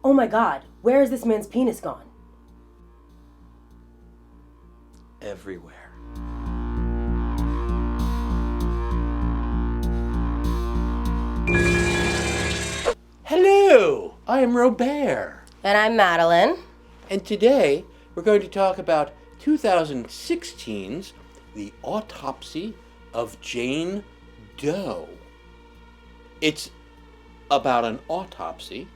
Oh my God, where is this man's penis gone? Everywhere. Hello, I am Robert. And I'm Madeline. And today we're going to talk about 2016's The Autopsy of Jane Doe. It's about an autopsy,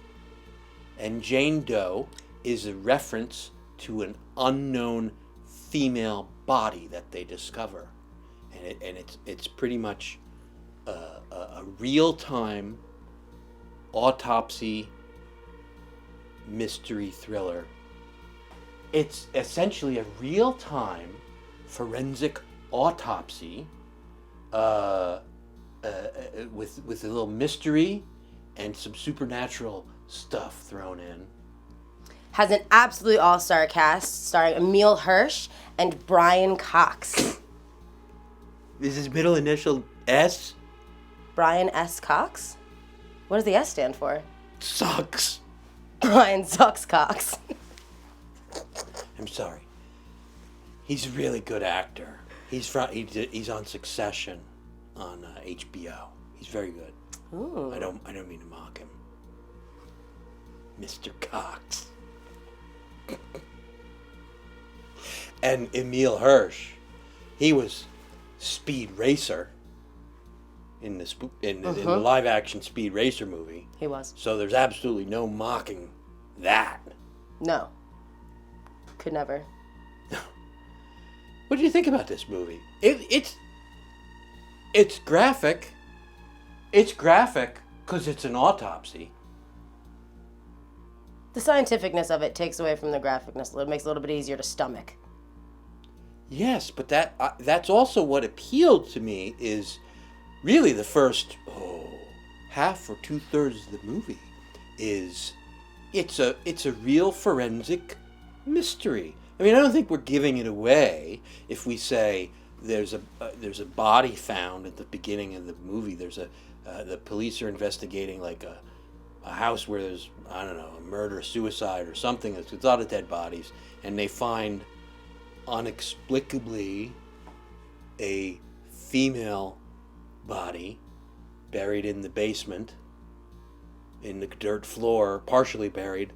and Jane Doe is a reference to an unknown female body that they discover. And it's pretty much a real-time autopsy mystery thriller. It's essentially a real-time forensic autopsy with a little mystery and some supernatural stuff thrown in. Has an absolute all-star cast starring Emile Hirsch and Brian Cox. Is his middle initial S? Brian S. Cox? What does the S stand for? Sucks. Brian Sucks Cox. I'm sorry. He's a really good actor. He's on Succession on HBO. He's very good. Ooh. I don't mean to mock him. Mr. Cox. And Emile Hirsch, he was Speed Racer in the live action Speed Racer movie. He was. So there's absolutely no mocking that. No. Could never. What do you think about this movie? It's graphic. It's graphic because it's an autopsy. The scientificness of it takes away from the graphicness. It makes it a little bit easier to stomach. Yes, but that's also what appealed to me is really the first half or 2/3 of the movie is it's a real forensic mystery. I mean, I don't think we're giving it away if we say there's a body found at the beginning of the movie. The police are investigating like a house where there's, I don't know, a murder, suicide, or something. It's a lot of dead bodies, and they find inexplicably a female body buried in the basement in the dirt floor, partially buried,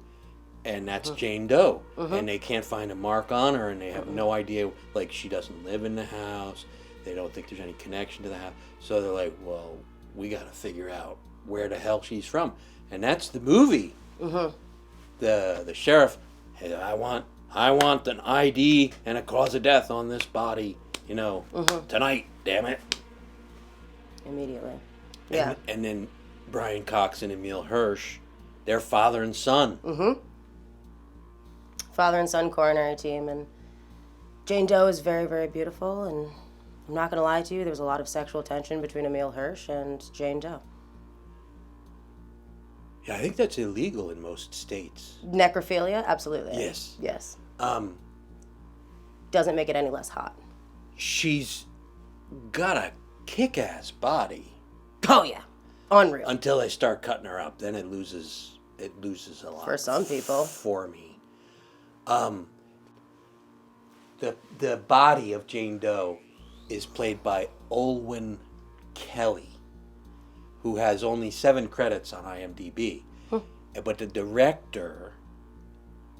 and that's Jane Doe. And they can't find a mark on her, and they have no idea, like, she doesn't live in the house. They don't think there's any connection to the house. So they're like, well, we got to figure out where the hell she's from. And that's the movie. The sheriff, hey, I want an ID and a cause of death on this body, tonight, damn it. Immediately. Yeah. And then Brian Cox and Emile Hirsch, they're father and son. Father and son coronary team. And Jane Doe is very, very beautiful. And I'm not going to lie to you, there was a lot of sexual tension between Emile Hirsch and Jane Doe. Yeah, I think that's illegal in most states. Necrophilia? Absolutely. Yes. Yes. Doesn't make it any less hot. She's got a kick-ass body. Oh, yeah. Unreal. Until they start cutting her up. Then it loses a lot. For some people. For me. The body of Jane Doe is played by Olwen Kelly, who has only 7 credits on IMDb. But the director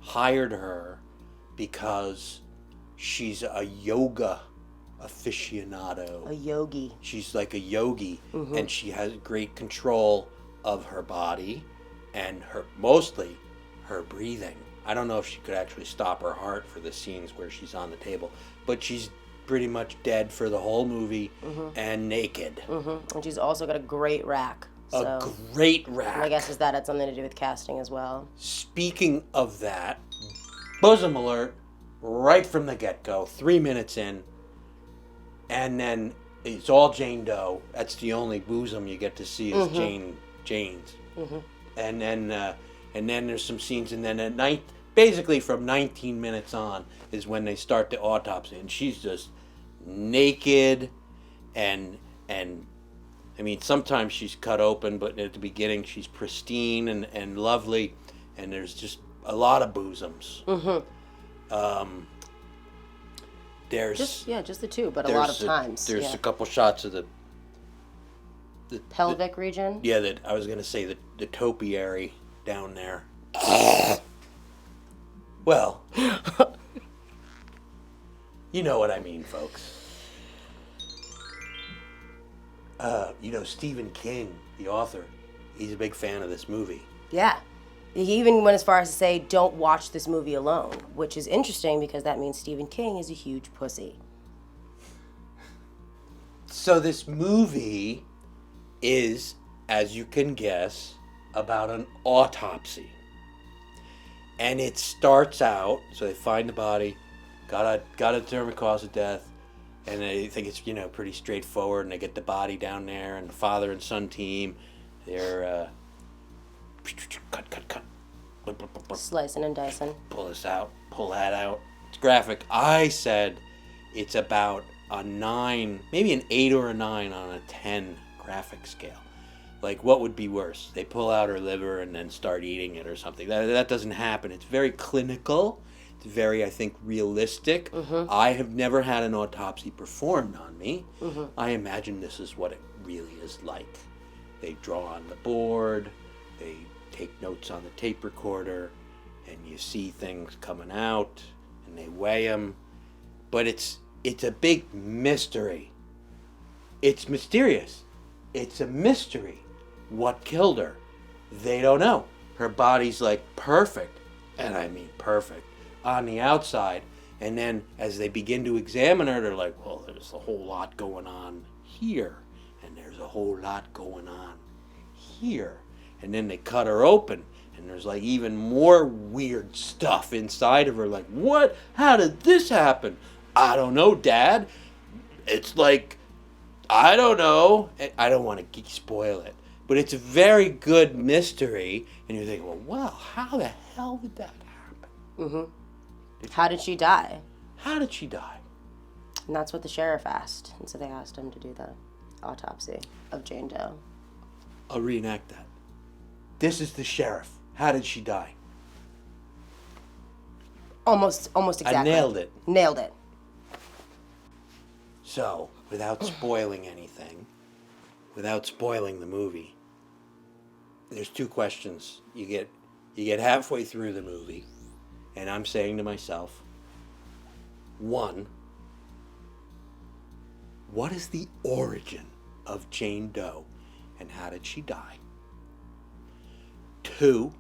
hired her because she's a yoga aficionado. A yogi. She's like a yogi, and she has great control of her body and mostly her breathing. I don't know if she could actually stop her heart for the scenes where she's on the table, but she's pretty much dead for the whole movie and naked. And she's also got a great rack. So A great rack. my guess is that had something to do with casting as well. Speaking of that, bosom alert, right from the get-go, 3 minutes in, and then it's all Jane Doe. That's the only bosom you get to see is Jane's. And then there's some scenes, and then at night, basically from 19 minutes on is when they start the autopsy, and she's just naked, and I mean, sometimes she's cut open, but at the beginning she's pristine and lovely, and there's just a lot of bosoms. There's just the two, but a lot of times. There's a couple shots of the pelvic region. Yeah, that I was gonna say the topiary down there. Well, you know what I mean, folks. Stephen King, the author, he's a big fan of this movie. Yeah. He even went as far as to say, don't watch this movie alone, which is interesting because that means Stephen King is a huge pussy. So this movie is, as you can guess, about an autopsy. And it starts out, so they find the body, gotta determine cause of death, and they think it's, pretty straightforward, and they get the body down there, and the father and son team, they're, cut. Slicing and dicing. Pull this out, pull that out. It's graphic. I said it's about a 9, maybe an 8 or a 9 on a 10 graphic scale. Like, what would be worse? They pull out her liver and then start eating it or something. That doesn't happen. It's very clinical. It's very, I think, realistic. I have never had an autopsy performed on me. I imagine this is what it really is like. They draw on the board. They take notes on the tape recorder. And you see things coming out. And they weigh them. But it's a big mystery. It's mysterious. It's a mystery. What killed her? They don't know. Her body's like perfect, and I mean perfect, on the outside. And then as they begin to examine her, they're like, well, there's a whole lot going on here, and there's a whole lot going on here. And then they cut her open, and there's like even more weird stuff inside of her. Like, what? How did this happen? I don't know, Dad. It's like, I don't know. I don't want to spoil it. But it's a very good mystery. And you're thinking, well, how the hell did that happen? How did she die? How did she die? And that's what the sheriff asked. And so they asked him to do the autopsy of Jane Doe. I'll reenact that. This is the sheriff. How did she die? Almost exactly. I nailed it. Nailed it. So, without spoiling anything, without spoiling the movie, there's 2 questions. You get halfway through the movie, and I'm saying to myself, 1, what is the origin of Jane Doe, and how did she die? 2,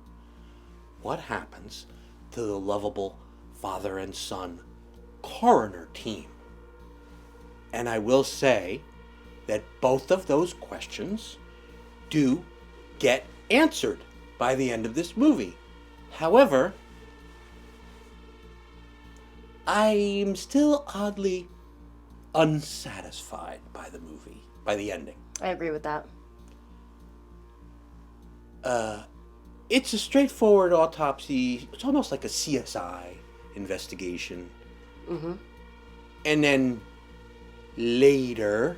what happens to the lovable father and son coroner team? And I will say that both of those questions do get answered by the end of this movie. However, I'm still oddly unsatisfied by the movie, by the ending. I agree with that. It's a straightforward autopsy. It's almost like a CSI investigation. And then later,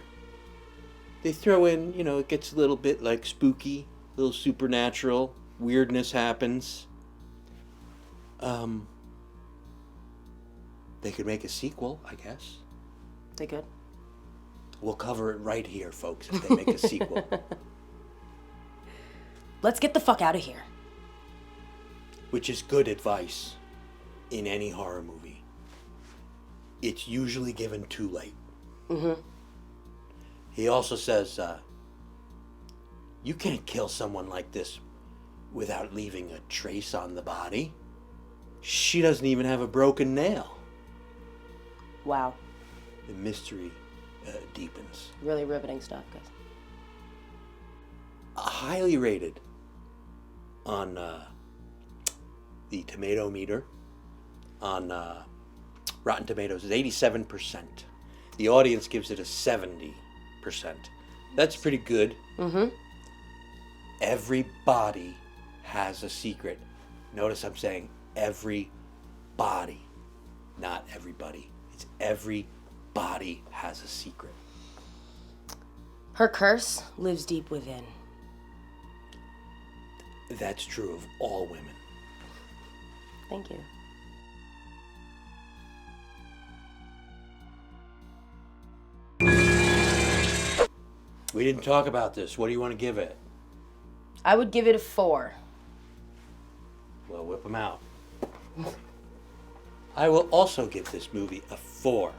they throw in, it gets a little bit like spooky, a little supernatural, weirdness happens. They could make a sequel, I guess. They could. We'll cover it right here, folks, if they make a sequel. Let's get the fuck out of here. Which is good advice in any horror movie. It's usually given too late. He also says, you can't kill someone like this without leaving a trace on the body. She doesn't even have a broken nail. Wow. The mystery deepens. Really riveting stuff, guys. Highly rated on the tomato meter. On Rotten Tomatoes is 87%. The audience gives it a 70%. That's pretty good. Every body has a secret. Notice I'm saying every body, not everybody. It's every body has a secret. Her curse lives deep within. That's true of all women. Thank you. We didn't talk about this. What do you want to give it? I would give it a 4. Well, whip them out. I will also give this movie a 4.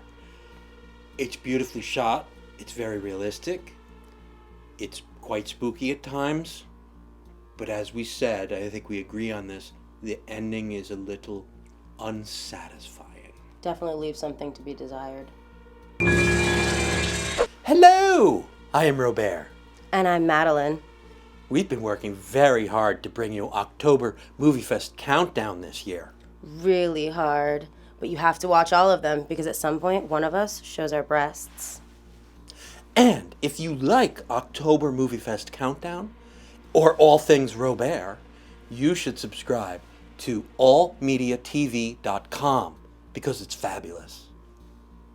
It's beautifully shot. It's very realistic. It's quite spooky at times. But as we said, I think we agree on this, the ending is a little unsatisfying. Definitely leaves something to be desired. Hello! I am Robert. And I'm Madeline. We've been working very hard to bring you October Moviefest countdown this year. Really hard. But you have to watch all of them because at some point one of us shows our breasts. And if you like October Moviefest countdown, or all things Robert, you should subscribe to allmediatv.com because it's fabulous.